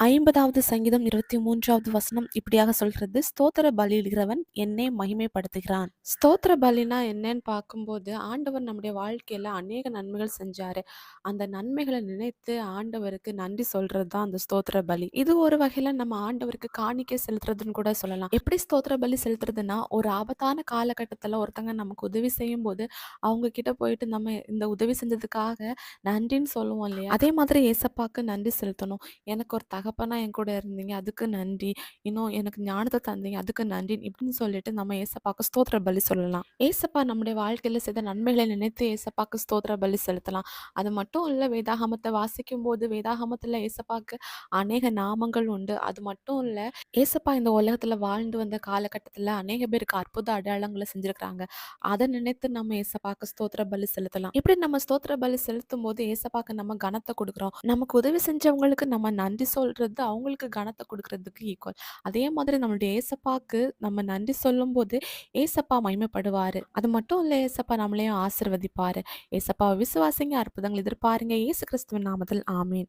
50வது சங்கீதம் 23வது வசனம் இப்படியாக சொல்கிறது, ஸ்தோத்திர பலியிடுகிறவன் என்னை மகிமைப்படுத்துகிறான். ஸ்தோத்திர பலினா என்னன்னு பார்க்கும்போது, ஆண்டவர் நம்முடைய வாழ்க்கையில அநேக நன்மைகள் செஞ்சாரு. அந்த நன்மைகள நினைத்து ஆண்டவருக்கு நன்றி சொல்றது தான் அந்த ஸ்தோத்திர பலி. இது ஒரு வகையில நம்ம ஆண்டவருக்கு காணிக்கை செலுத்துறதுன்னு கூட சொல்லலாம். எப்படி ஸ்தோத்திர பலி செலுத்துறதுன்னா, ஒரு ஆபத்தான காலகட்டத்துல ஒருத்தங்க நமக்கு உதவி செய்யும்போது, அவங்க கிட்ட போயிட்டு நம்ம இந்த உதவி செஞ்சதுக்காக நன்றின்னு சொல்லுவோம் இல்லையா? அதே மாதிரி ஏசப்பாக்கு நன்றி செலுத்தணும். எனக்கு ஒரு தகப்பனா என் கூட இருந்தீங்க. அதுக்கு நன்றி. இன்னும் எனக்கு ஞானத்த தந்தீங்க. அதுக்கு நன்றி. இப்படின்னு சொல்லிட்டு நம்ம ஏசப்பாக்கு ஸ்தோத்திர பலி சொல்லலாம். ஏசப்பா நம்முடைய வாழ்க்கையில செய்த நன்மைகளை நினைத்து ஏசப்பாக்கு ஸ்தோத்திர பலி செலுத்தலாம். அது மட்டும் இல்ல, வேதாகமத்த வாசிக்கும்போது வேதாகமத்துல ஏசப்பாக்கு அநேக நாமங்கள் உண்டு. அது மட்டும் இல்ல, ஏசப்பா இந்த உலகத்துல வாழ்ந்து வந்த காலகட்டத்துல அநேக பேருக்கு அற்புத அடையாளங்கள செஞ்சிருக்கிறாங்க. அத நினைத்து நம்ம ஏசப்பாக்கு ஸ்தோத்திர பலி செலுத்தலாம். இப்படி நம்ம ஸ்தோத்திர பலி செலுத்தும்போது ஏசப்பாக்கு நம்ம கனத்த குடுக்குறோம். நமக்கு உதவி செஞ்சவங்களுக்கு நம்ம நன்றி சொல்றது அவங்களுக்கு கனத்த குடுக்குறதுக்கு ஈக்குவல். அதே மாதிரி நம்மளுடைய ஏசப்பாக்கு நம்ம நன்றி சொல்லும்போது ஏசப்பா மகிமைப்படுவாரு. அது மட்டும் இல்ல, ஏசப்பா நம்மளையும் ஆசீர்வதிப்பாரு. ஏசப்பாவை விசுவாசிங்க, அற்புதங்கள் எதிர்பாருங்க. இயேசு கிறிஸ்துவின் நாமத்தில் ஆமென்.